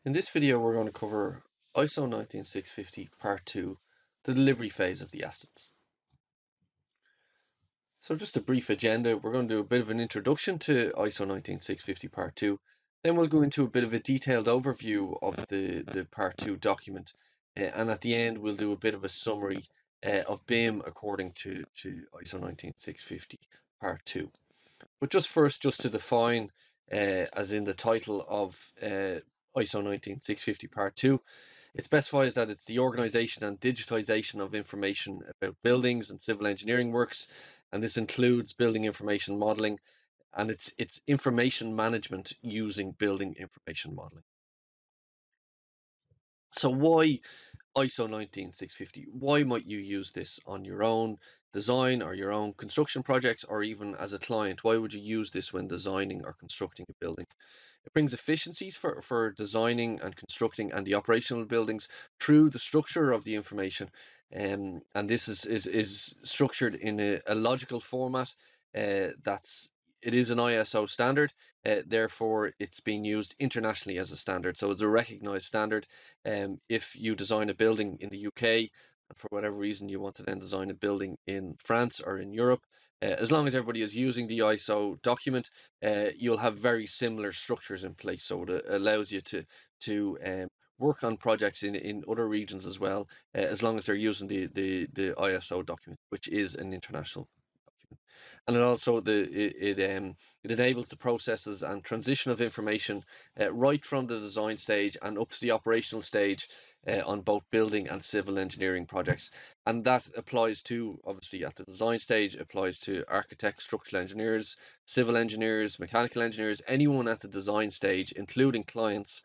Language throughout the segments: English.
In this video, we're going to cover ISO 19650 Part 2, the delivery phase of the assets. So just a brief agenda, we're going to do a bit of an introduction to ISO 19650 Part 2, then we'll go into a bit of a detailed overview of the Part 2 document, and at the end we'll do a bit of a summary of BIM according to ISO 19650 Part 2. But just first, just to define, as in the title of ISO 19650 Part 2, it specifies that it's the organisation and digitisation of information about buildings and civil engineering works, and this includes building information modelling, and it's information management using building information modelling. So why ISO 19650? Why might you use this on your own design or your own construction projects, or even as a client? Why would you use this when designing or constructing a building? It brings efficiencies for designing and constructing and the operational buildings through the structure of the information. And this is structured in a logical format that's it is an ISO standard, therefore it's being used internationally as a standard. So it's a recognized standard. If you design a building in the UK, and for whatever reason you want to then design a building in France or in Europe, as long as everybody is using the ISO document, you'll have very similar structures in place. So it allows you to work on projects in other regions as well, as long as they're using the ISO document, which is an international document. And it also it enables the processes and transition of information right from the design stage and up to the operational stage on both building and civil engineering projects. And that applies to, obviously, at the design stage, applies to architects, structural engineers, civil engineers, mechanical engineers, anyone at the design stage, including clients.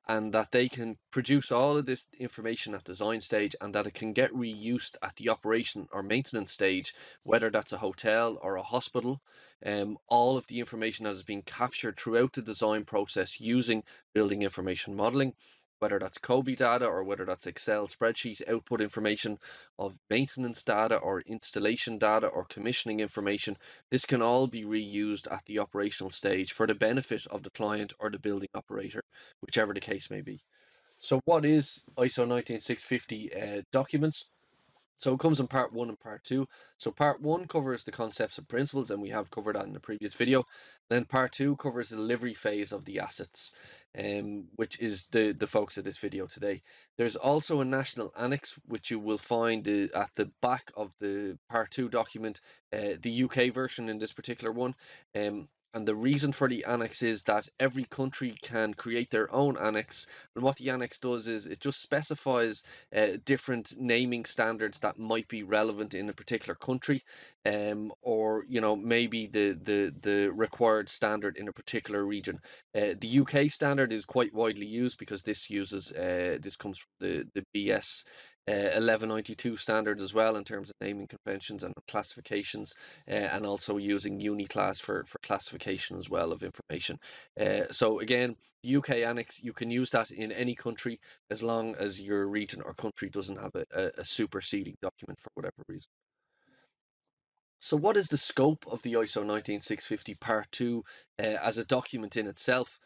And that they can produce all of this information at design stage, and that it can get reused at the operation or maintenance stage, whether that's a hotel or a hospital. All of the information that has been captured throughout the design process using building information modeling, whether that's COBie data or whether that's Excel spreadsheet output information of maintenance data or installation data or commissioning information, this can all be reused at the operational stage for the benefit of the client or the building operator, whichever the case may be. So what is ISO 19650 documents? So it comes in part 1 and part 2. So part 1 covers the concepts and principles, and we have covered that in the previous video. Then part 2 covers the delivery phase of the assets, which is the focus of this video today. There's also a national annex, which you will find at the back of the part 2 document, the UK version in this particular one. And the reason for the annex is that every country can create their own annex. And what the annex does is it just specifies different naming standards that might be relevant in a particular country, or maybe the required standard in a particular region. The UK standard is quite widely used because this comes from the BS 1192 standard as well, in terms of naming conventions and classifications, and also using Uniclass for classification as well of information. So again, the UK annex, you can use that in any country as long as your region or country doesn't have a superseding document for whatever reason. So what is the scope of the ISO 19650 Part 2 as a document in itself?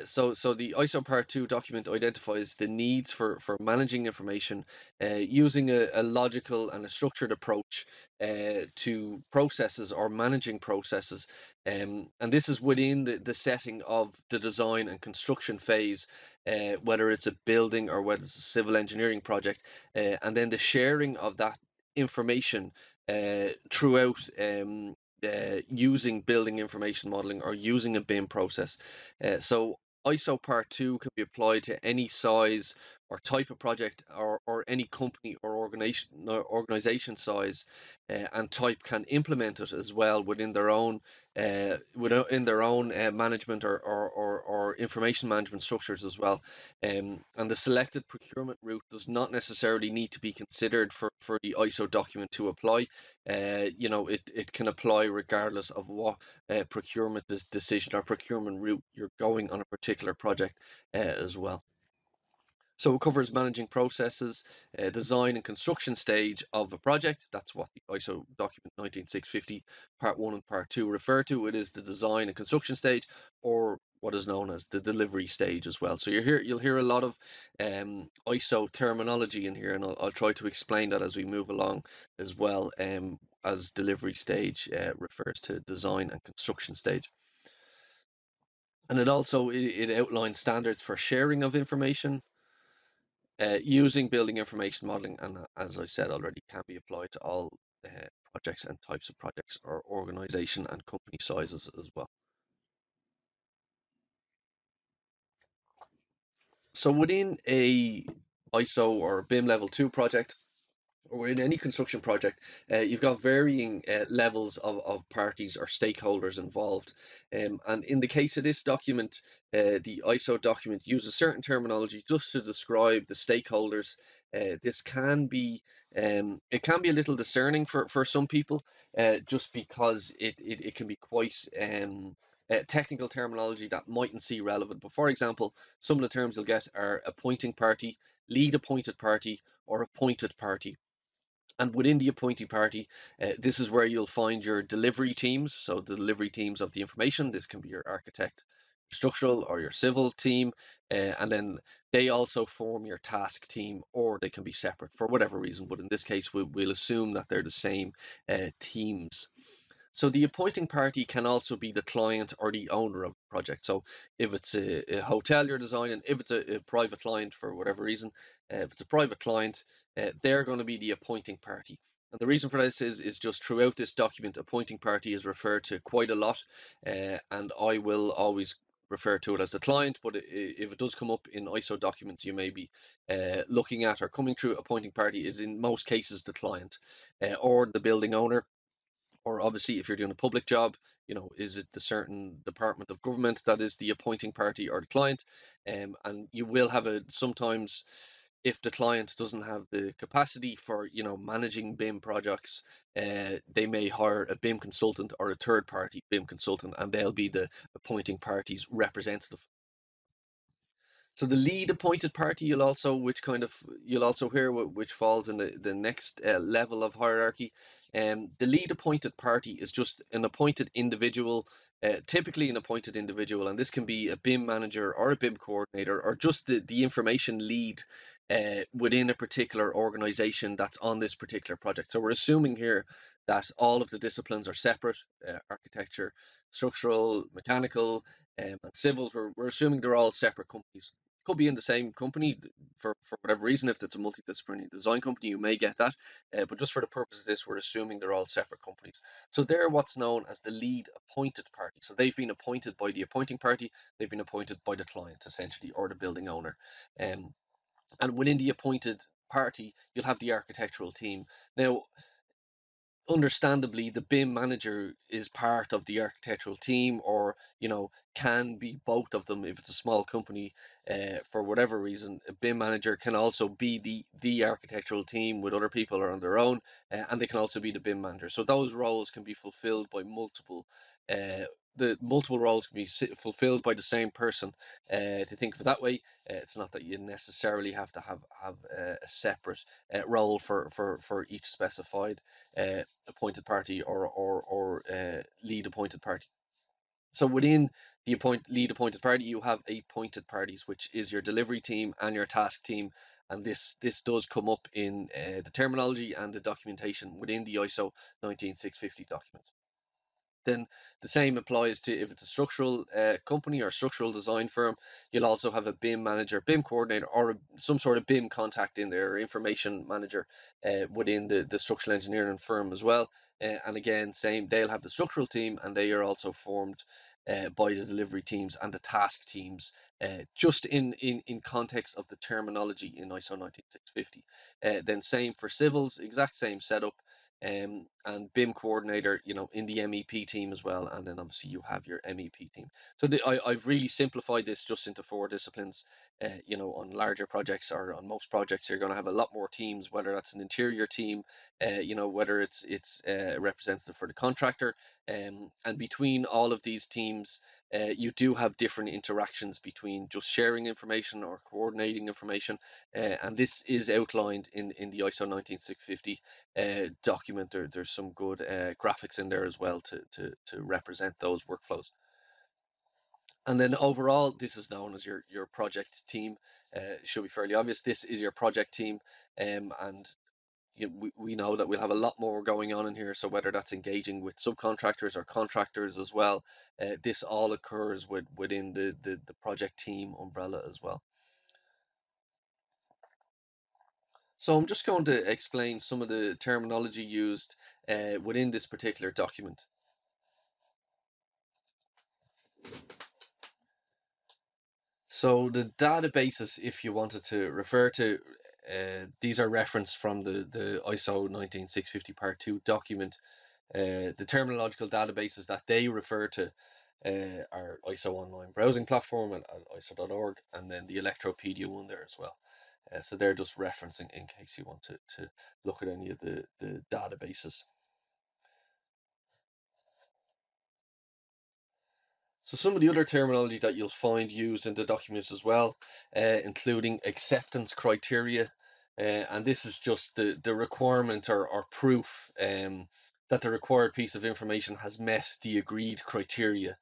So the ISO Part 2 document identifies the needs for managing information using a logical and a structured approach to processes or managing processes. And this is within the setting of the design and construction phase, whether it's a building or whether it's a civil engineering project, and then the sharing of that information throughout, using building information modeling or using a BIM process. So ISO Part 2 can be applied to any size or type of project, or any company or organization size and type can implement it as well within their own management or information management structures as well. And the selected procurement route does not necessarily need to be considered for the ISO document to apply. It can apply regardless of what procurement decision or procurement route you're going on a particular project as well. So it covers managing processes, design and construction stage of a project. That's what the ISO document 19650 Part 1 and Part 2 refer to. It is the design and construction stage, or what is known as the delivery stage as well. So you'll hear a lot of ISO terminology in here, and I'll try to explain that as we move along as well. As delivery stage refers to design and construction stage, and it outlines standards for sharing of information, using building information modeling, and as I said already, can be applied to all projects and types of projects or organization and company sizes as well. So within a ISO or BIM level 2 project, or in any construction project, you've got varying levels of parties or stakeholders involved. And in the case of this document, the ISO document uses certain terminology just to describe the stakeholders. This can be it can be a little discerning for some people, just because it can be quite technical terminology that mightn't seem relevant. But for example, some of the terms you'll get are appointing party, lead appointed party, or appointed party. And within the appointing party, this is where you'll find your delivery teams. So the delivery teams of the information, this can be your architect, structural, or your civil team. And then they also form your task team, or they can be separate for whatever reason. But in this case, we'll assume that they're the same teams. So the appointing party can also be the client or the owner of the project. So if it's a hotel you're designing, if it's a private client for whatever reason, if it's a private client, they're going to be the appointing party. And the reason for this is just throughout this document, appointing party is referred to quite a lot, and I will always refer to it as the client. But if it does come up in ISO documents, you may be looking at or coming through, appointing party is in most cases the client or the building owner, or obviously if you're doing a public job, is it the certain department of government that is the appointing party or the client? And you will have a sometimes, if the client doesn't have the capacity for managing BIM projects, they may hire a BIM consultant or a third party BIM consultant, and they'll be the appointing party's representative. So the lead appointed party, you'll also hear which falls in the next level of hierarchy. The lead appointed party is just an appointed individual, typically an appointed individual, and this can be a BIM manager or a BIM coordinator or just the information lead within a particular organization that's on this particular project. So we're assuming here that all of the disciplines are separate: architecture, structural, mechanical, and civils. We're assuming they're all separate companies. Could be in the same company for whatever reason. If it's a multidisciplinary design company, you may get that. But just for the purpose of this, we're assuming they're all separate companies. So they're what's known as the lead appointed party. So they've been appointed by the appointing party, they've been appointed by the client, essentially, or the building owner. And within the appointed party, you'll have the architectural team. Now, understandably, the BIM manager is part of the architectural team, or can be both of them. If it's a small company, for whatever reason, a BIM manager can also be the architectural team with other people or on their own, and they can also be the BIM manager. So those roles can be fulfilled by uh, the multiple roles can be fulfilled by the same person. To think of it that way, it's not that you necessarily have to have a separate role for each specified appointed party or lead appointed party. So within the lead appointed party, you have appointed parties, which is your delivery team and your task team. And this does come up in the terminology and the documentation within the ISO 19650 document. Then the same applies to if it's a structural company or structural design firm. You'll also have a BIM manager, BIM coordinator, or some sort of BIM contact in there, information manager within the structural engineering firm as well. And again, same, they'll have the structural team, and they are also formed by the delivery teams and the task teams, just in context of the terminology in ISO 19650. Then same for civils, exact same setup, and BIM coordinator, in the MEP team as well, and then obviously you have your MEP team. So I've really simplified this just into 4 disciplines. On larger projects or on most projects, you're going to have a lot more teams, whether that's an interior team, whether it's a representative for the contractor, and between all of these teams, you do have different interactions between just sharing information or coordinating information, and this is outlined in the ISO 19650 document. There's some good graphics in there as well to represent those workflows. And then overall, this is known as your project team. Should be fairly obvious. This is your project team, and we know that we'll have a lot more going on in here. So whether that's engaging with subcontractors or contractors as well, this all occurs within the project team umbrella as well. So I'm just going to explain some of the terminology used within this particular document. So the databases, if you wanted to refer to, these are referenced from the ISO 19650 Part 2 document. The terminological databases that they refer to are ISO Online Browsing Platform and ISO.org, and then the Electropedia one there as well. So they're just referencing in case you want to look at any of the databases. So some of the other terminology that you'll find used in the document as well, including acceptance criteria, and this is just the requirement or proof that the required piece of information has met the agreed criteria.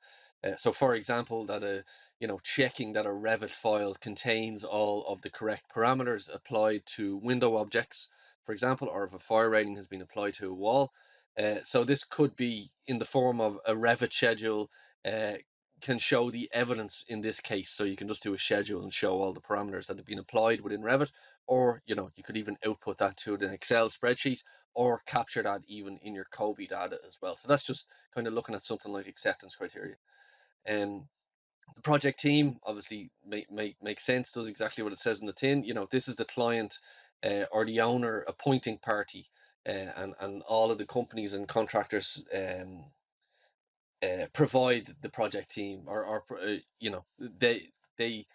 So, for example, that checking that a Revit file contains all of the correct parameters applied to window objects, for example, or if a fire rating has been applied to a wall. So this could be in the form of a Revit schedule. Uh, can show the evidence in this case. So you can just do a schedule and show all the parameters that have been applied within Revit, or you could even output that to an Excel spreadsheet or capture that even in your COBie data as well. So that's just kind of looking at something like acceptance criteria. And the project team obviously makes sense, does exactly what it says in the tin. This is the client or the owner appointing party, and all of the companies and contractors provide the project team, or they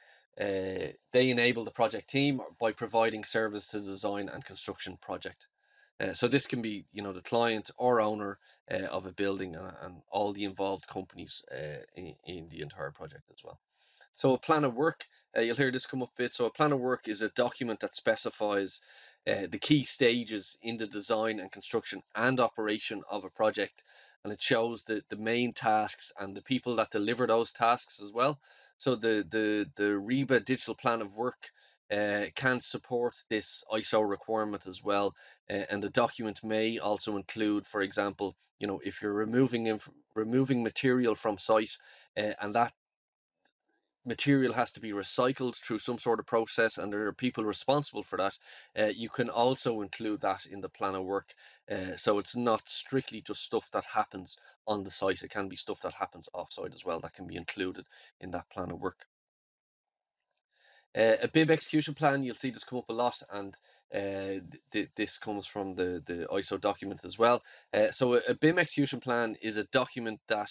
enable the project team by providing service to the design and construction project. So this can be the client or owner of a building, and all the involved companies in the entire project as well. So a plan of work, you'll hear this come up a bit. So a plan of work is a document that specifies the key stages in the design and construction and operation of a project, and it shows the main tasks and the people that deliver those tasks as well. So the REBA digital plan of work can support this ISO requirement as well, and the document may also include, for example, if you're removing material from site, and that material has to be recycled through some sort of process, and there are people responsible for that. You can also include that in the plan of work. So it's not strictly just stuff that happens on the site. It can be stuff that happens off-site as well that can be included in that plan of work. A BIM execution plan, you'll see this come up a lot, and this comes from the ISO document as well. So a BIM execution plan is a document that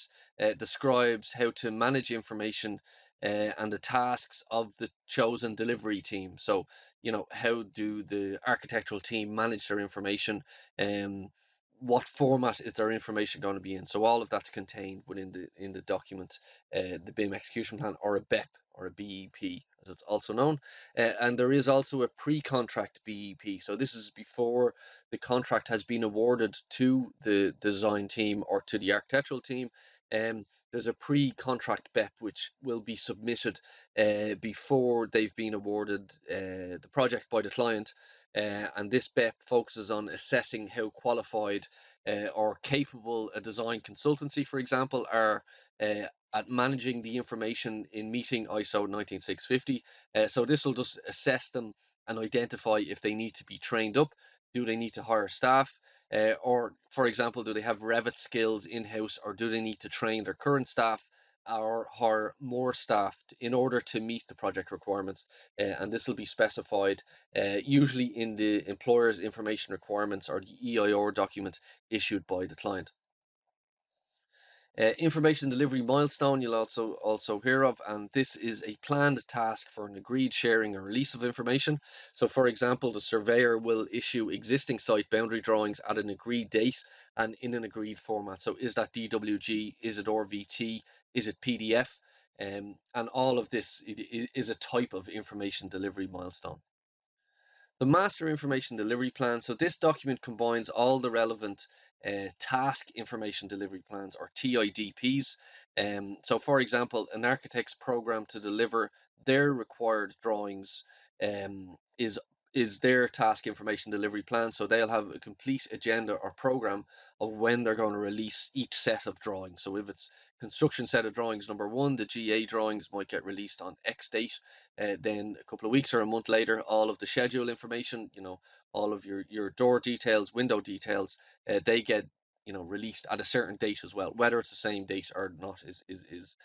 describes how to manage information and the tasks of the chosen delivery team. So, how do the architectural team manage their information? What format is their information going to be in? So all of that's contained within the document, the BIM execution plan, or a BEP, or a BEP as it's also known. And there is also a pre-contract BEP. So this is before the contract has been awarded to the design team or to the architectural team. There's a pre-contract BEP which will be submitted before they've been awarded the project by the client. And this BEP focuses on assessing how qualified or capable a design consultancy, for example, are at managing the information in meeting ISO 19650. So this will just assess them and identify if they need to be trained up. Do they need to hire staff? Or, for example, do they have Revit skills in-house, or do they need to train their current staff or hire more staff in order to meet the project requirements? And this will be specified usually in the employer's information requirements, or the EIR document issued by the client. Information delivery milestone you'll also hear of, and this is a planned task for an agreed sharing or release of information. So, for example, the surveyor will issue existing site boundary drawings at an agreed date and in an agreed format. So is that DWG, is it RVT, is it PDF? And all of this is a type of information delivery milestone. The Master Information Delivery Plan. So this document combines all the relevant task information delivery plans, or TIDPs. So for example, an architect's program to deliver their required drawings is their task information delivery plan. So they'll have a complete agenda or program of when they're going to release each set of drawings. So if it's construction set of drawings number one, the GA drawings might get released on X date. Then a couple of weeks or a month later, all of the schedule information, all of your door details, window details, they get released at a certain date as well. Whether it's the same date or not is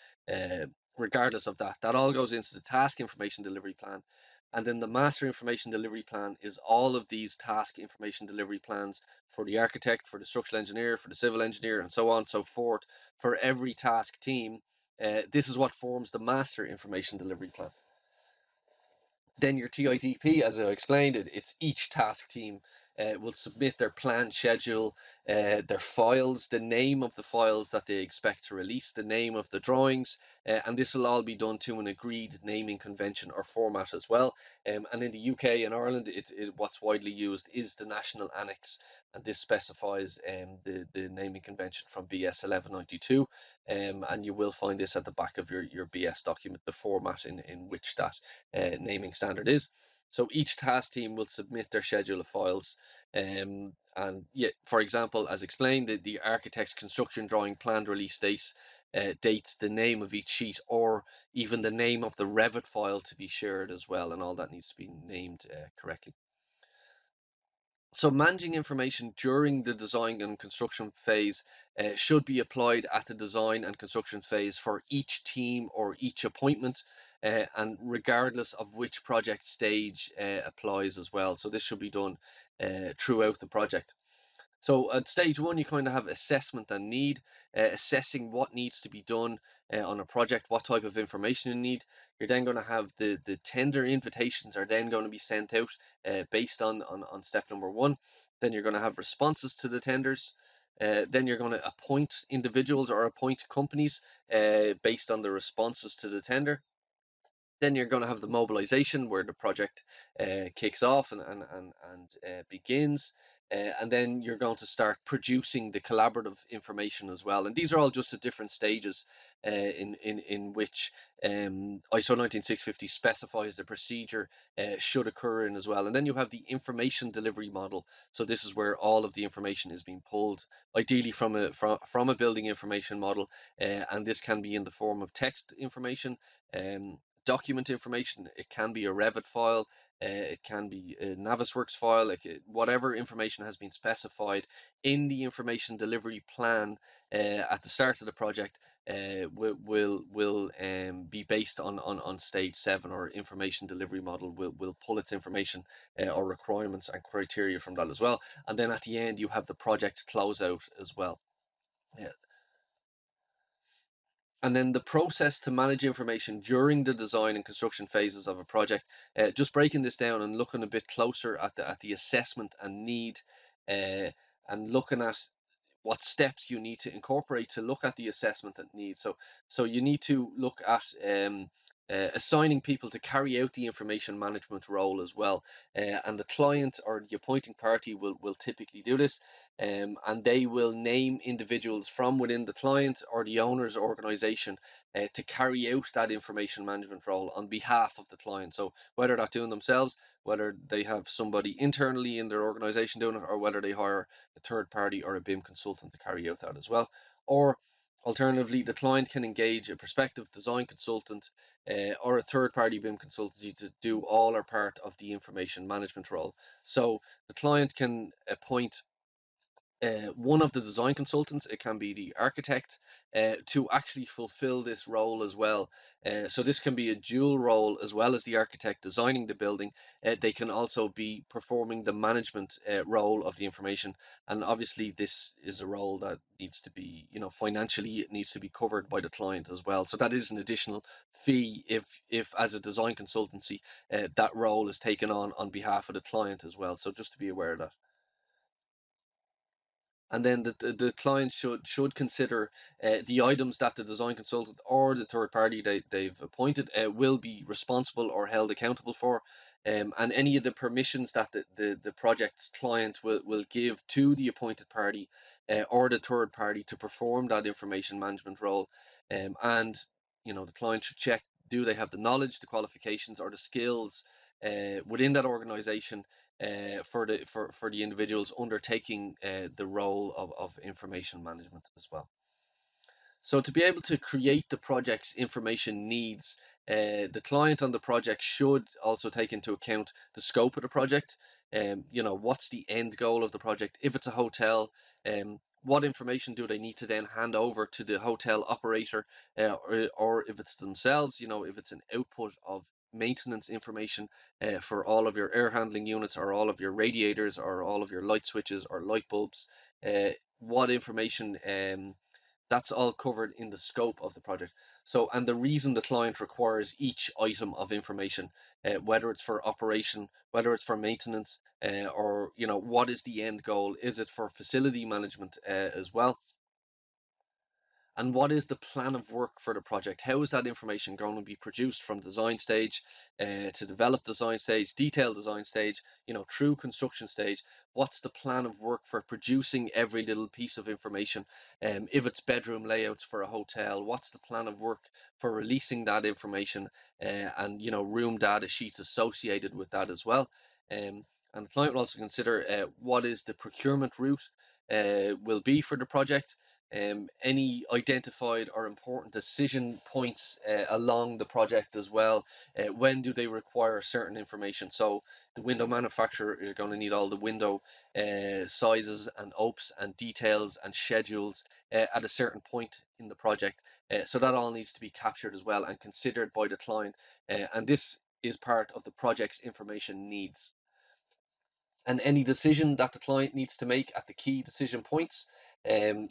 regardless of that. That all goes into the task information delivery plan. And then the master information delivery plan is all of these task information delivery plans for the architect, for the structural engineer, for the civil engineer, and so on and so forth, for every task team. This is what forms the master information delivery plan. Then your TIDP, as I explained, it's each task team will submit their planned schedule, their files, the name of the files that they expect to release, the name of the drawings, and this will all be done to an agreed naming convention or format as well. And in the UK and Ireland, what's widely used is the National Annex, and this specifies the naming convention from BS 1192, and you will find this at the back of your BS document, the format in which that naming standard is. So each task team will submit their schedule of files. And yeah, for example, as explained, the architect's construction drawing planned release dates, the name of each sheet, or even the name of the Revit file to be shared as well, and all that needs to be named correctly. So managing information during the design and construction phase should be applied at the design and construction phase for each team or each appointment, and regardless of which project stage applies as well. So this should be done throughout the project. So at stage one, you kind of have assessment and need, assessing what needs to be done on a project, what type of information you need. You're then going to have the tender invitations are then going to be sent out based on step number one. Then you're going to have responses to the tenders. Then you're going to appoint individuals or appoint companies based on the responses to the tender. Then you're going to have the mobilization, where the project kicks off and begins. And then you're going to start producing the collaborative information as well. And these are all just at different stages in which ISO 19650 specifies the procedure should occur in as well. And then you have the information delivery model. So this is where all of the information is being pulled, ideally from a building information model. And this can be in the form of text information, document information. It can be a Revit file, it can be a Navisworks file, whatever information has been specified in the information delivery plan at the start of the project will be based on stage 7, or information delivery model will pull its information or requirements and criteria from that as well. And then at the end you have the project closeout as well. Yeah. And then the process to manage information during the design and construction phases of a project. Just breaking this down and looking a bit closer at the assessment and need, uh, and looking at what steps you need to incorporate to look at the assessment and need. So you need to look at assigning people to carry out the information management role as well. And the client or the appointing party will typically do this, and they will name individuals from within the client or the owner's organization to carry out that information management role on behalf of the client. So whether they're doing themselves, whether they have somebody internally in their organization doing it, or whether they hire a third party or a BIM consultant to carry out that as well. Or alternatively, the client can engage a prospective design consultant or a third party BIM consultancy to do all or part of the information management role. So the client can appoint one of the design consultants, it can be the architect, to actually fulfill this role as well. So this can be a dual role. As well as the architect designing the building, they can also be performing the management role of the information. And obviously this is a role that needs to be, financially it needs to be covered by the client as well. So that is an additional fee if as a design consultancy that role is taken on behalf of the client as well. So just to be aware of that. And then the client should consider the items that the design consultant or the third party they've appointed will be responsible or held accountable for, and any of the permissions that the project's client will give to the appointed party or the third party to perform that information management role. And the client should check, do they have the knowledge, the qualifications, or the skills within that organization for the individuals undertaking the role of information management as well. So to be able to create the project's information needs, the client on the project should also take into account the scope of the project. What's the end goal of the project? If it's a hotel, what information do they need to then hand over to the hotel operator, or if it's themselves, if it's an output of maintenance information for all of your air handling units or all of your radiators or all of your light switches or light bulbs, what information that's all covered in the scope of the project. So, and the reason the client requires each item of information, whether it's for operation, whether it's for maintenance, or what is the end goal? Is it for facility management as well? And what is the plan of work for the project? How is that information going to be produced from design stage to develop design stage, detailed design stage, through construction stage? What's the plan of work for producing every little piece of information? If it's bedroom layouts for a hotel, what's the plan of work for releasing that information and room data sheets associated with that as well? And the client will also consider what is the procurement route will be for the project, any identified or important decision points along the project as well. When do they require certain information? So the window manufacturer is going to need all the window sizes and opes and details and schedules at a certain point in the project. So that all needs to be captured as well and considered by the client. And this is part of the project's information needs. And any decision that the client needs to make at the key decision points.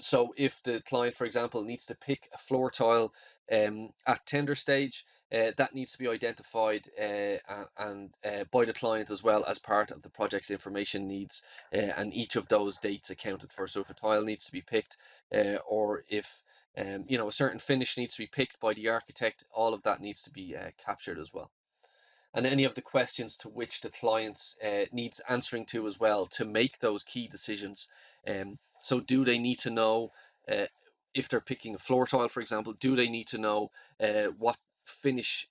So if the client, for example, needs to pick a floor tile at tender stage, that needs to be identified and by the client as well as part of the project's information needs, and each of those dates accounted for. So if a tile needs to be picked, or if a certain finish needs to be picked by the architect, all of that needs to be captured as well. And any of the questions to which the clients needs answering to as well to make those key decisions. So do they need to know uh, if they're picking a floor tile, for example, do they need to know what finish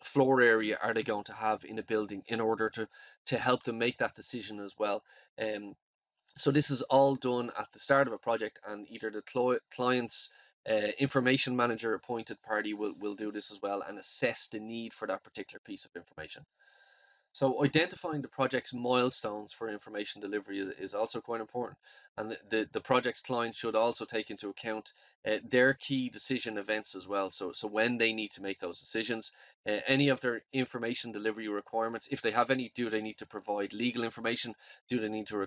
floor area are they going to have in a building in order to help them make that decision as well. So this is all done at the start of a project, and either the client's information manager appointed party will do this as well and assess the need for that particular piece of information. So identifying the project's milestones for information delivery is also quite important, and the project's client should also take into account their key decision events as well. So when they need to make those decisions, any of their information delivery requirements, if they have any, do they need to provide legal information? Do they need to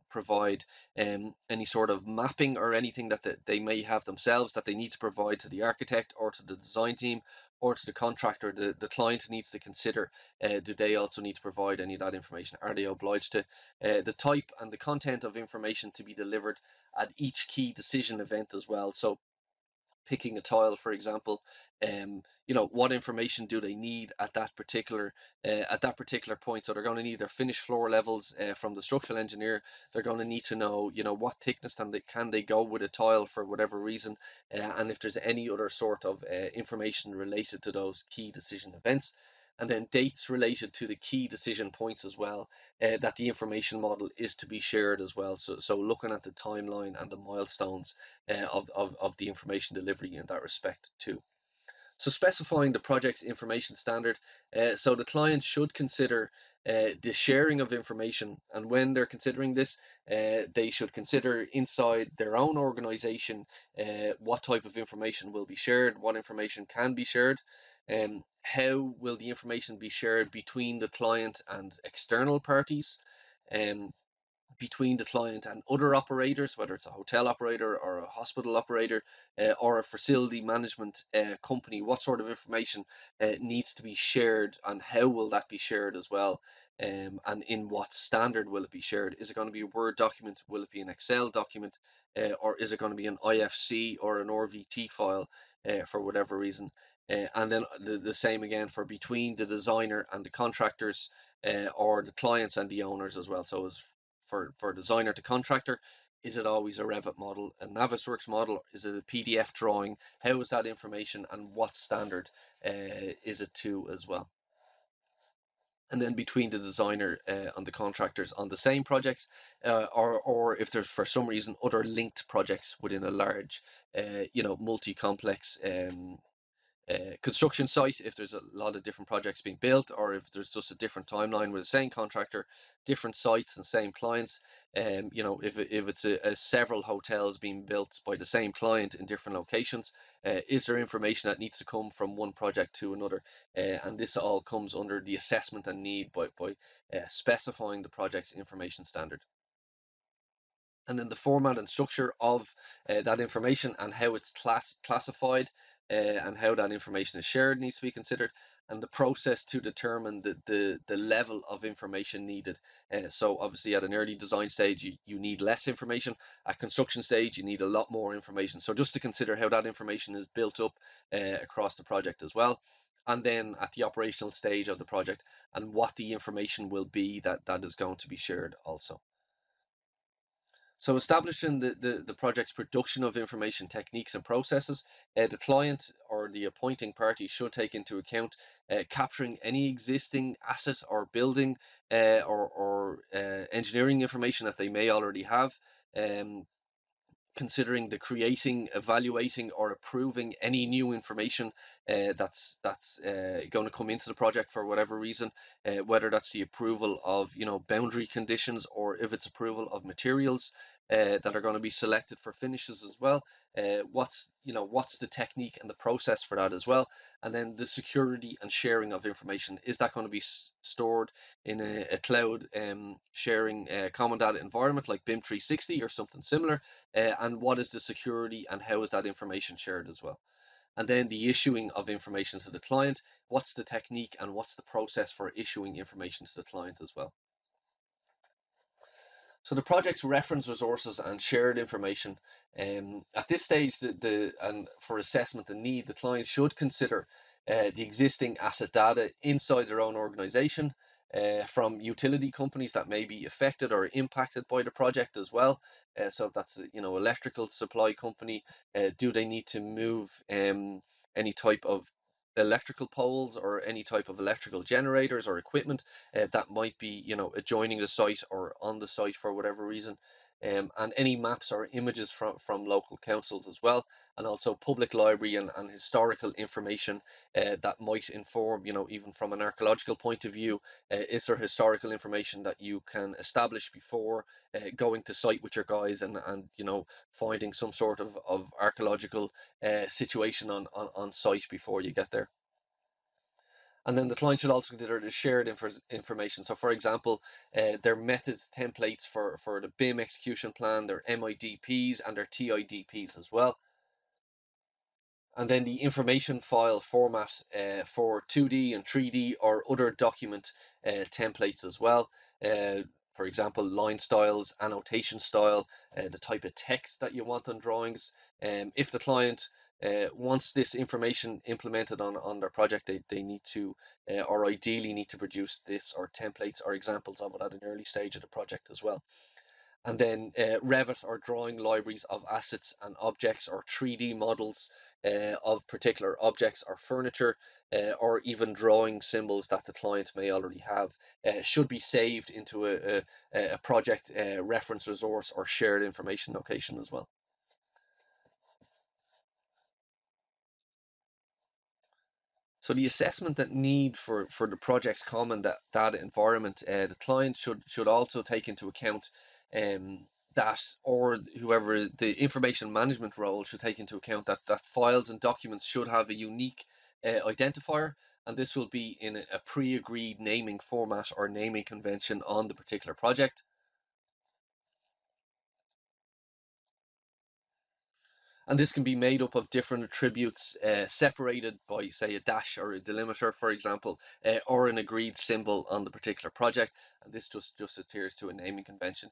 provide any sort of mapping or anything that they may have themselves that they need to provide to the architect or to the design team or to the contractor? The client needs to consider, do they also need to provide any of that information? Are they obliged to? The type and the content of information to be delivered at each key decision event as well. So picking a tile, for example, what information do they need at that particular point? So they're going to need their finished floor levels from the structural engineer. They're going to need to know, what thickness can they go with a tile for whatever reason, and if there's any other sort of information related to those key decision events. And then dates related to the key decision points as well, that the information model is to be shared as well. So looking at the timeline and the milestones of the information delivery in that respect too. So specifying the project's information standard. So the client should consider the sharing of information, and when they're considering this, they should consider inside their own organization what type of information will be shared, what information can be shared, and how will the information be shared between the client and external parties. Um, between the client and other operators, whether it's a hotel operator or a hospital operator or a facility management company. What sort of information needs to be shared, and how will that be shared as well? And in what standard will it be shared? Is it going to be a Word document? Will it be an Excel document? Or is it going to be an IFC or an RVT file for whatever reason? And then the same again for between the designer and the contractors, or the clients and the owners as well. So as for designer to contractor, is it always a Revit model, a Navisworks model? Is it a PDF drawing? How is that information, and what standard is it to as well? And then between the designer and the contractors on the same projects, or if there's for some reason other linked projects within a large, multi-complex construction site, if there's a lot of different projects being built, or if there's just a different timeline with the same contractor, different sites and same clients. If it's several hotels being built by the same client in different locations, is there information that needs to come from one project to another? And this all comes under the assessment and need by specifying the project's information standard. And then the format and structure of that information, and how it's classified, and how that information is shared, needs to be considered, and the process to determine the level of information needed. So obviously at an early design stage you need less information. At construction stage you need a lot more information, so just to consider how that information is built up across the project as well. And then at the operational stage of the project, and what the information will be that is going to be shared also. So establishing the project's production of information techniques and processes, the client or the appointing party should take into account capturing any existing asset or building or engineering information that they may already have, um, considering the creating, evaluating, or approving any new information that's going to come into the project for whatever reason, whether that's the approval of boundary conditions, or if it's approval of materials that are going to be selected for finishes as well. What's the technique and the process for that as well? And then the security and sharing of information, is that going to be stored in a cloud sharing common data environment like BIM 360 or something similar? And what is the security, and how is that information shared as well? And then the issuing of information to the client, what's the technique and what's the process for issuing information to the client as well? So the project's reference resources and shared information. At this stage, and for assessment and need, the client should consider the existing asset data inside their own organization, from utility companies that may be affected or impacted by the project as well. So if that's electrical supply company, do they need to move any type of electrical poles or any type of electrical generators or equipment that might be adjoining the site or on the site for whatever reason, and any maps or images from local councils as well, and also public library and historical information that might inform, even from an archaeological point of view, is there historical information that you can establish before going to site with your guys, and finding some sort of archaeological situation on site before you get there. And then the client should also consider the shared information. So for example, their methods templates for the BIM execution plan, their MIDPs and their TIDPs as well. And then the information file format for 2D and 3D or other document templates as well. For example, line styles, annotation style, the type of text that you want on drawings. If the client wants this information implemented on their project, they need to, or ideally need to produce this or templates or examples of it at an early stage of the project as well. And then Revit or drawing libraries of assets and objects, or 3D models of particular objects or furniture, or even drawing symbols that the client may already have, should be saved into a project reference resource or shared information location as well. So the assessment that need for the project's common data environment, the client should also take into account that, or whoever the information management role should take into account that files and documents should have a unique identifier, and this will be in a pre-agreed naming format or naming convention on the particular project. And this can be made up of different attributes separated by, say, a dash or a delimiter, for example, or an agreed symbol on the particular project. And this just adheres to a naming convention.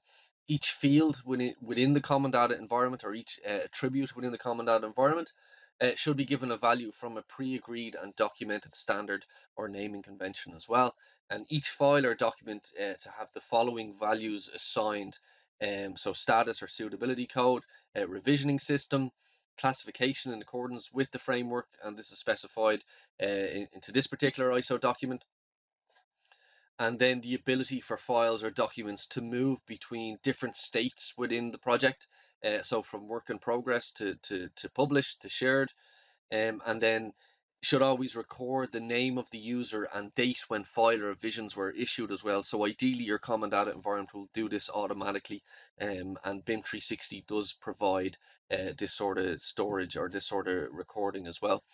Each field within the common data environment, or each attribute within the common data environment, should be given a value from a pre-agreed and documented standard or naming convention as well. And each file or document to have the following values assigned. So status or suitability code, revisioning system, classification in accordance with the framework, and this is specified into this particular ISO document. And then the ability for files or documents to move between different states within the project. So from work in progress to published to shared. And then should always record the name of the user and date when file or revisions were issued as well. So ideally your common data environment will do this automatically, and BIM 360 does provide this sort of storage or this sort of recording as well,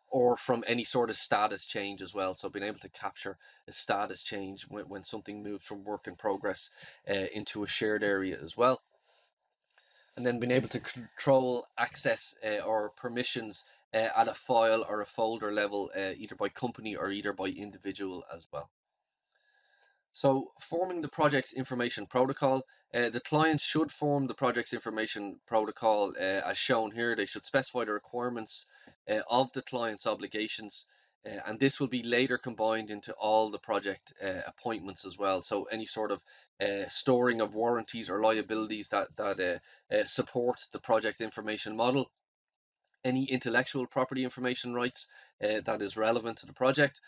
or from any sort of status change as well. So being able to capture a status change when something moves from work in progress into a shared area as well. And then being able to control access or permissions at a file or a folder level, either by company or either by individual as well. So forming the project's information protocol, the client should form the project's information protocol as shown here. They should specify the requirements of the client's obligations, and this will be later combined into all the project appointments as well. So any sort of storing of warranties or liabilities that support the project information model, any intellectual property information rights that is relevant to the project,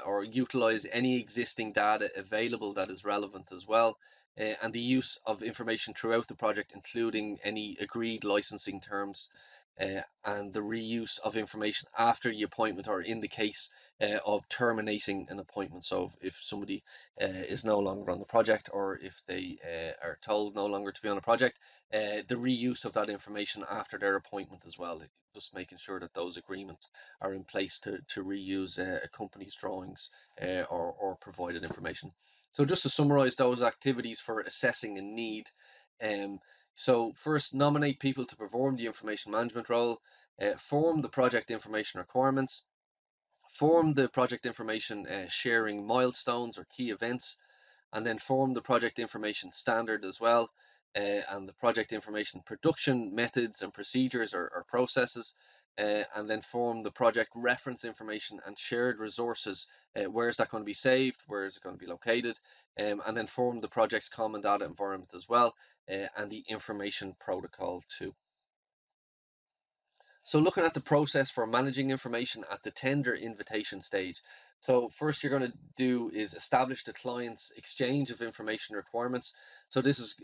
or utilize any existing data available that is relevant as well, and the use of information throughout the project, including any agreed licensing terms, and the reuse of information after the appointment or in the case of terminating an appointment. So if somebody is no longer on the project, or if they are told no longer to be on a project, the reuse of that information after their appointment as well, just making sure that those agreements are in place to reuse a company's drawings or provided information. So just to summarize those activities for assessing a need, so first, nominate people to perform the information management role, form the project information requirements, form the project information sharing milestones or key events, and then form the project information standard as well, and the project information production methods and procedures or processes, and then form the project reference information and shared resources. Where is that going to be saved? Where is it going to be located? And then form the project's common data environment as well, and the information protocol too. So looking at the process for managing information at the tender invitation stage. So first you're going to do is establish the client's exchange of information requirements. So this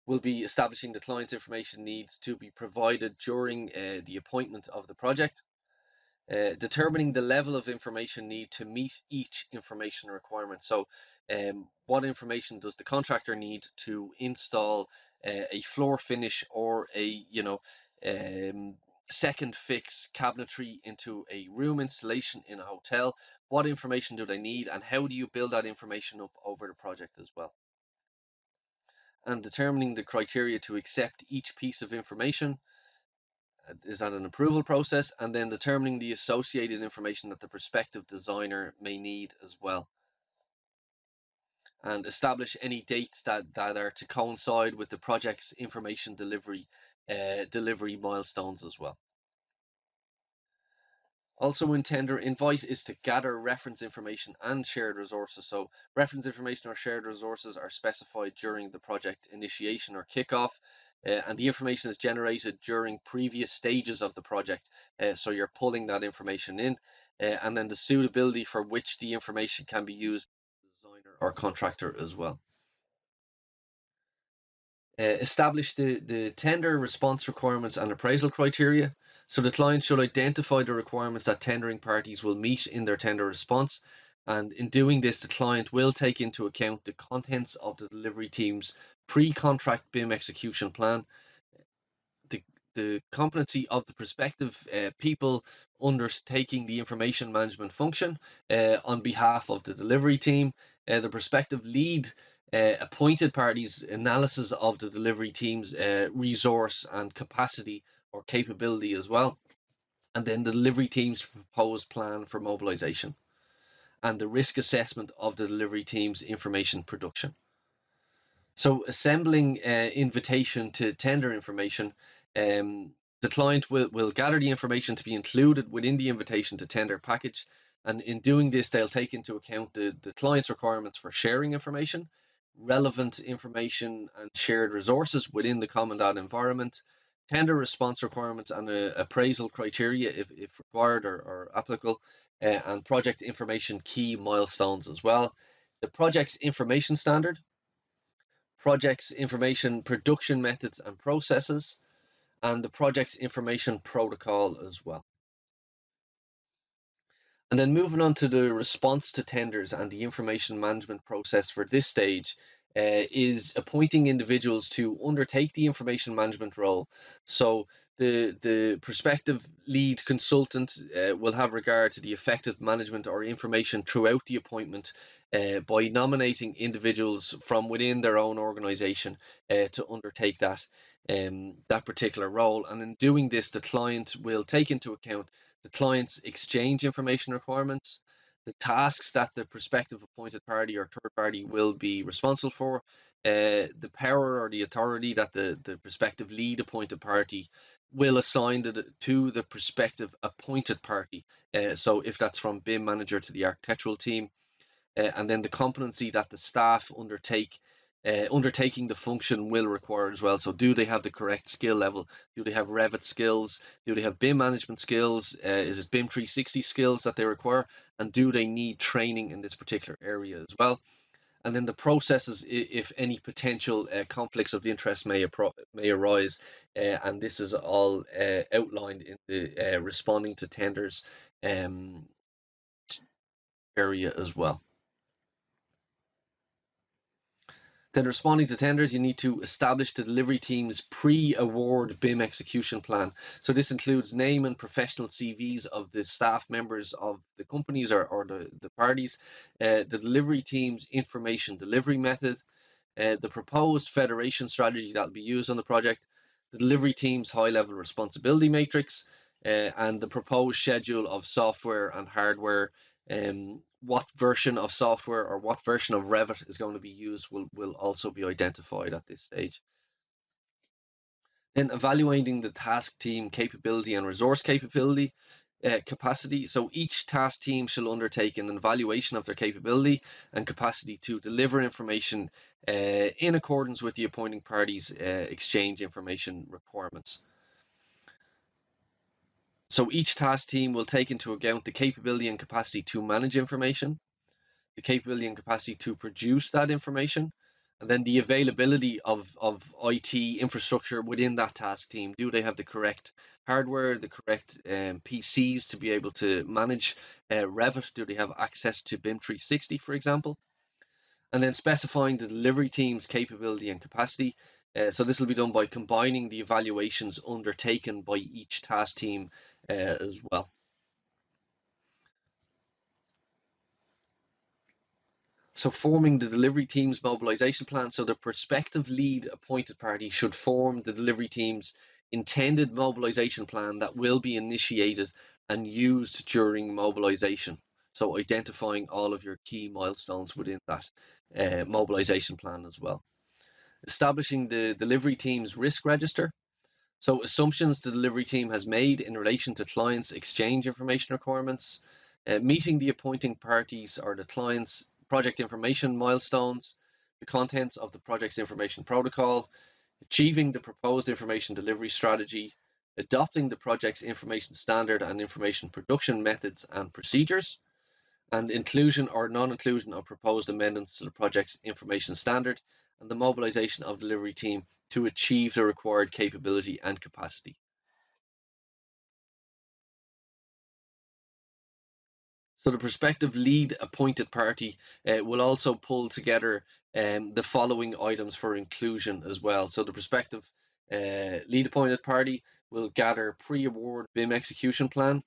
will be establishing the client's information needs to be provided during the appointment of the project. Determining the level of information need to meet each information requirement. So what information does the contractor need to install a floor finish or a second fix cabinetry into a room installation in a hotel? What information do they need, and how do you build that information up over the project as well? And determining the criteria to accept each piece of information. Is that an approval process? And then determining the associated information that the prospective designer may need as well. And establish any dates that are to coincide with the project's information delivery milestones as well. Also in tender invite is to gather reference information and shared resources. So reference information or shared resources are specified during the project initiation or kickoff, and the information is generated during previous stages of the project. So you're pulling that information in, and then the suitability for which the information can be used by the designer or contractor as well. Establish the tender response requirements and appraisal criteria. So the client should identify the requirements that tendering parties will meet in their tender response. And in doing this, the client will take into account the contents of the delivery team's pre-contract BIM execution plan, the competency of the prospective people undertaking the information management function on behalf of the delivery team, the prospective lead appointed parties analysis of the delivery team's resource and capacity or capability as well, and then the delivery team's proposed plan for mobilization, and the risk assessment of the delivery team's information production. So assembling invitation to tender information, the client will gather the information to be included within the invitation to tender package. And in doing this, they'll take into account the client's requirements for sharing information, relevant information and shared resources within the common data environment, tender response requirements and appraisal criteria if required or applicable, and project information key milestones as well. The project's information standard, project's information production methods and processes, and the project's information protocol as well. And then moving on to the response to tenders and the information management process for this stage is appointing individuals to undertake the information management role. So the prospective lead consultant will have regard to the effective management or information throughout the appointment by nominating individuals from within their own organization to undertake that particular role. And in doing this, the client will take into account the client's exchange information requirements, the tasks that the prospective appointed party or third party will be responsible for, the power or the authority that the prospective lead appointed party will assign to the prospective appointed party. So if that's from BIM manager to the architectural team, and then the competency that the staff undertaking the function will require as well. So do they have the correct skill level? Do they have Revit skills? Do they have BIM management skills? Is it BIM 360 skills that they require? And do they need training in this particular area as well? And then the processes, if any potential conflicts of interest may arise, and this is all outlined in the responding to tenders area as well. Then responding to tenders, you need to establish the delivery team's pre-award BIM execution plan. So this includes name and professional CVs of the staff members of the companies or the parties, the delivery team's information delivery method, the proposed federation strategy that will be used on the project, the delivery team's high-level responsibility matrix, and the proposed schedule of software and hardware. What version of software or what version of Revit is going to be used will also be identified at this stage. Then evaluating the task team capability and resource capacity. So each task team shall undertake an evaluation of their capability and capacity to deliver information in accordance with the appointing parties' exchange information requirements. So each task team will take into account the capability and capacity to manage information, the capability and capacity to produce that information, and then the availability of IT infrastructure within that task team. Do they have the correct hardware, the correct PCs to be able to manage Revit? Do they have access to BIM 360, for example? And then specifying the delivery team's capability and capacity. So this will be done by combining the evaluations undertaken by each task team as well. So forming the delivery team's mobilization plan. So the prospective lead appointed party should form the delivery team's intended mobilization plan that will be initiated and used during mobilization. So identifying all of your key milestones within that mobilization plan as well. Establishing the delivery team's risk register. So assumptions the delivery team has made in relation to clients' exchange information requirements, meeting the appointing parties or the client's project information milestones, the contents of the project's information protocol, achieving the proposed information delivery strategy, adopting the project's information standard and information production methods and procedures, and inclusion or non-inclusion of proposed amendments to the project's information standard, and the mobilization of the delivery team to achieve the required capability and capacity. So the prospective lead appointed party will also pull together the following items for inclusion as well. So the prospective lead appointed party will gather pre-award BIM execution plan,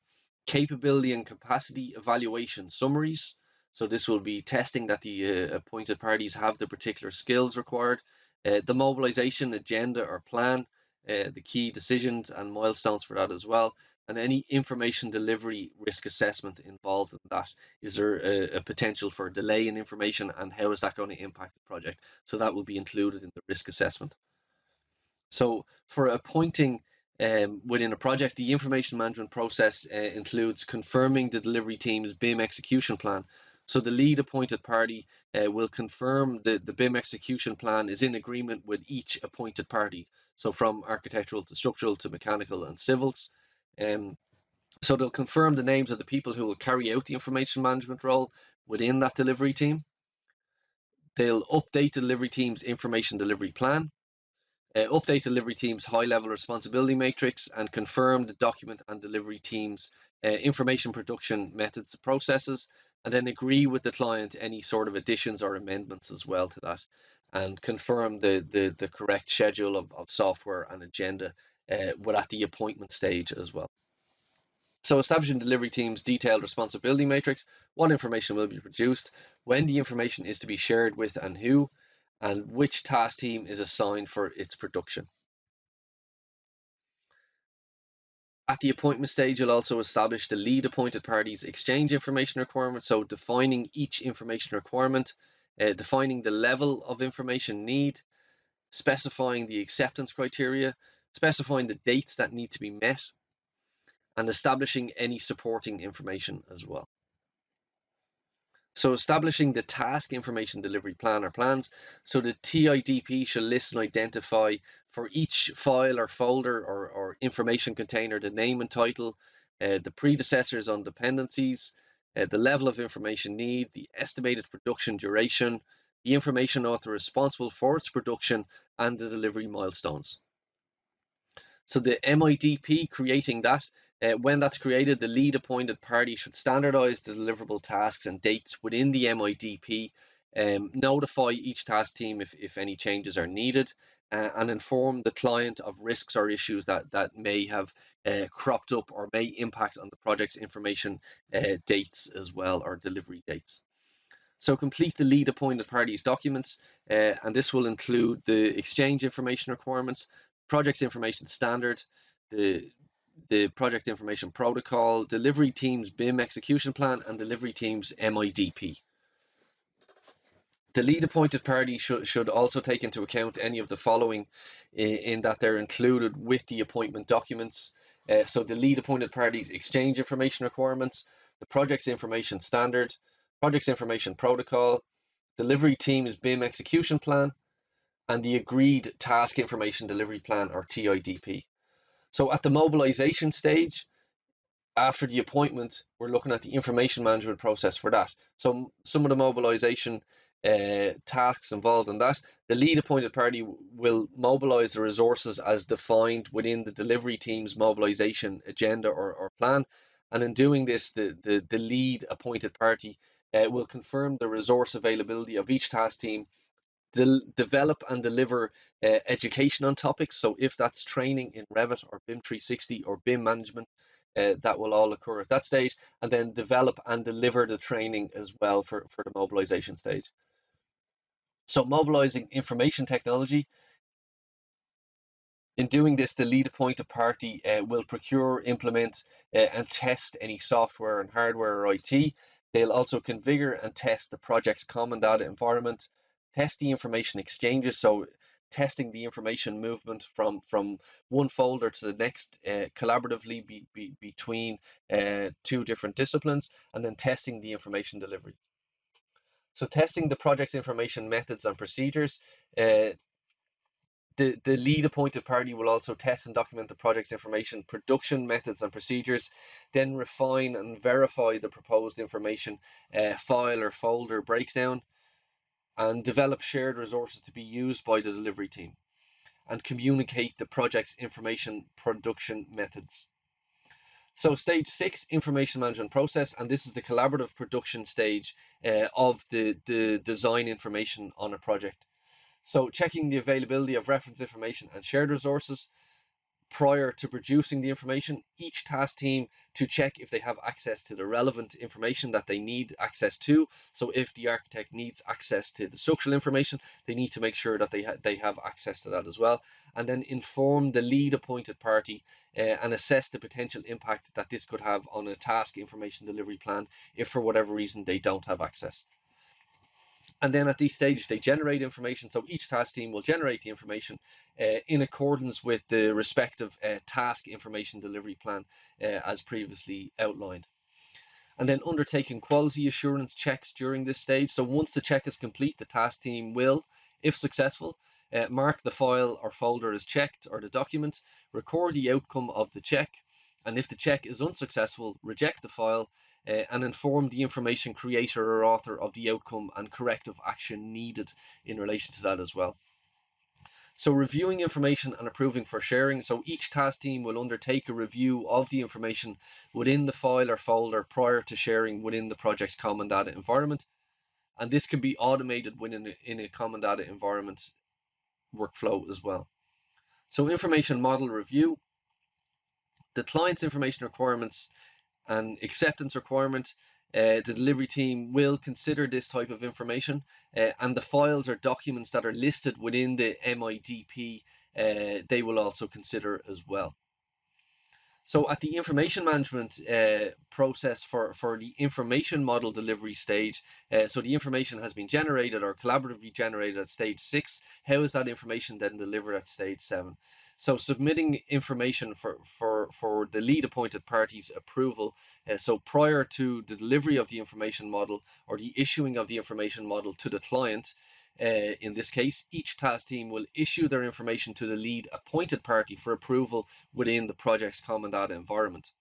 capability and capacity evaluation summaries. So this will be testing that the appointed parties have the particular skills required, the mobilization agenda or plan, the key decisions and milestones for that as well, and any information delivery risk assessment involved in that. Is there a potential for delay in information, and how is that going to impact the project? So that will be included in the risk assessment. So for appointing within a project, the information management process includes confirming the delivery team's BIM execution plan. So the lead appointed party will confirm the BIM execution plan is in agreement with each appointed party. So from architectural to structural to mechanical and civils. So they'll confirm the names of the people who will carry out the information management role within that delivery team. They'll update the delivery team's information delivery plan, update delivery team's high-level responsibility matrix, and confirm the document and delivery team's information production methods and processes, and then agree with the client any sort of additions or amendments as well to that, and confirm the correct schedule of software and agenda at the appointment stage as well. So establishing delivery team's detailed responsibility matrix, what information will be produced, when the information is to be shared with and who, and which task team is assigned for its production. At the appointment stage, you'll also establish the lead appointed parties exchange information requirements, so defining each information requirement, defining the level of information need, specifying the acceptance criteria, specifying the dates that need to be met, and establishing any supporting information as well. So establishing the task information delivery plan or plans. So the TIDP shall list and identify for each file or folder or information container the name and title, the predecessors on dependencies, the level of information need, the estimated production duration, the information author responsible for its production, and the delivery milestones. So the MIDP, creating that, when that's created, the lead appointed party should standardize the deliverable tasks and dates within the MIDP, notify each task team if any changes are needed, and inform the client of risks or issues that may have cropped up or may impact on the project's information dates as well, or delivery dates. So complete the lead appointed parties documents, and this will include the exchange information requirements, project's information standard, the project information protocol, delivery team's BIM execution plan, and delivery team's MIDP. The lead appointed party should also take into account any of the following in that they're included with the appointment documents. So the lead appointed parties exchange information requirements, the project's information standard, project's information protocol, delivery team's BIM execution plan, and the agreed task information delivery plan, or TIDP. So at the mobilization stage, after the appointment, we're looking at the information management process for that. So some of the mobilization tasks involved in that, the lead appointed party will mobilize the resources as defined within the delivery team's mobilization agenda or plan. And in doing this, the lead appointed party will confirm the resource availability of each task team, develop and deliver education on topics. So if that's training in Revit or BIM 360 or BIM management, that will all occur at that stage, and then develop and deliver the training as well for the mobilization stage. So mobilizing information technology. In doing this, the lead appointed party will procure, implement, and test any software and hardware or IT. They'll also configure and test the project's common data environment, test the information exchanges, so testing the information movement from one folder to the next collaboratively between two different disciplines, and then testing the information delivery. So testing the project's information methods and procedures. The lead appointed party will also test and document the project's information production methods and procedures, then refine and verify the proposed information file or folder breakdown, and develop shared resources to be used by the delivery team, and communicate the project's information production methods. So stage 6, information management process, and this is the collaborative production stage of the design information on a project. So checking the availability of reference information and shared resources, prior to producing the information, each task team to check if they have access to the relevant information that they need access to. So if the architect needs access to the structural information, they need to make sure that they have access to that as well. And then inform the lead appointed party and assess the potential impact that this could have on a task information delivery plan if for whatever reason they don't have access. And then at this stage, they generate information. So each task team will generate the information in accordance with the respective task information delivery plan as previously outlined. And then undertaking quality assurance checks during this stage. So once the check is complete, the task team will, if successful, mark the file or folder as checked or the document, record the outcome of the check, and if the check is unsuccessful, reject the file and inform the information creator or author of the outcome and corrective action needed in relation to that as well. So reviewing information and approving for sharing. So each task team will undertake a review of the information within the file or folder prior to sharing within the project's common data environment. And this can be automated in a common data environment workflow as well. So information model review. The client's information requirements and acceptance requirement, the delivery team will consider this type of information and the files or documents that are listed within the MIDP, they will also consider as well. So at the information management process for the information model delivery stage, so the information has been generated or collaboratively generated at stage 6. How is that information then delivered at stage 7? So submitting information for the lead appointed party's approval. So prior to the delivery of the information model or the issuing of the information model to the client, in this case, each task team will issue their information to the lead appointed party for approval within the project's common data environment.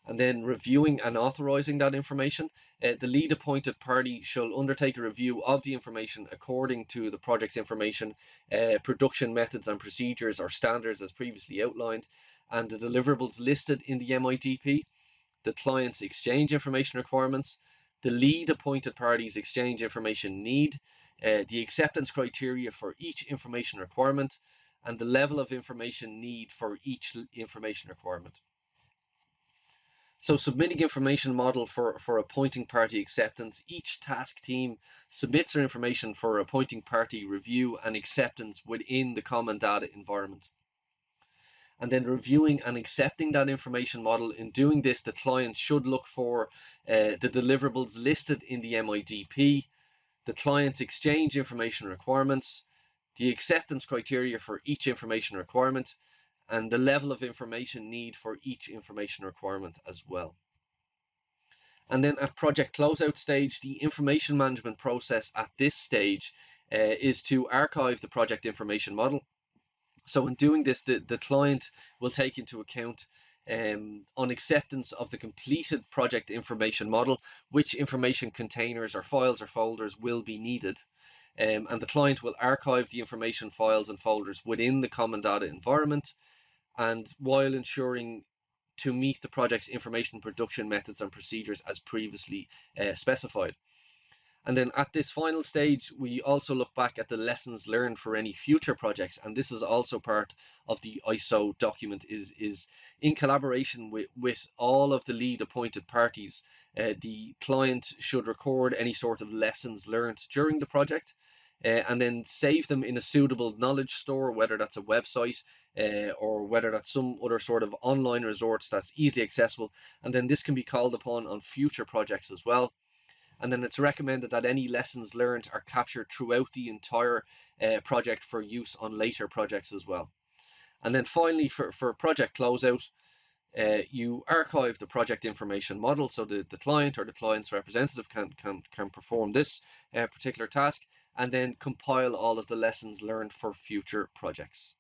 And then reviewing and authorizing that information, the lead appointed party shall undertake a review of the information according to the project's information, production methods and procedures or standards as previously outlined, and the deliverables listed in the MIDP, the client's exchange information requirements, the lead appointed party's exchange information need, the acceptance criteria for each information requirement, and the level of information need for each information requirement. So submitting information model for appointing party acceptance, each task team submits their information for appointing party review and acceptance within the common data environment. And then reviewing and accepting that information model. In doing this, the client should look for the deliverables listed in the MIDP, the client's exchange information requirements, the acceptance criteria for each information requirement, and the level of information need for each information requirement as well. And then at project closeout stage, the information management process at this stage is to archive the project information model. So in doing this, the client will take into account on acceptance of the completed project information model, which information containers or files or folders will be needed. And the client will archive the information files and folders within the common data environment, and while ensuring to meet the project's information production methods and procedures as previously specified. And then at this final stage, we also look back at the lessons learned for any future projects. And this is also part of the ISO document, is in collaboration with all of the lead appointed parties. The client should record any sort of lessons learned during the project and then save them in a suitable knowledge store, whether that's a website or whether that's some other sort of online resource that's easily accessible. And then this can be called upon on future projects as well. And then it's recommended that any lessons learned are captured throughout the entire project for use on later projects as well. And then finally, for project closeout, you archive the project information model, so the client or the client's representative can perform this particular task, and then compile all of the lessons learned for future projects.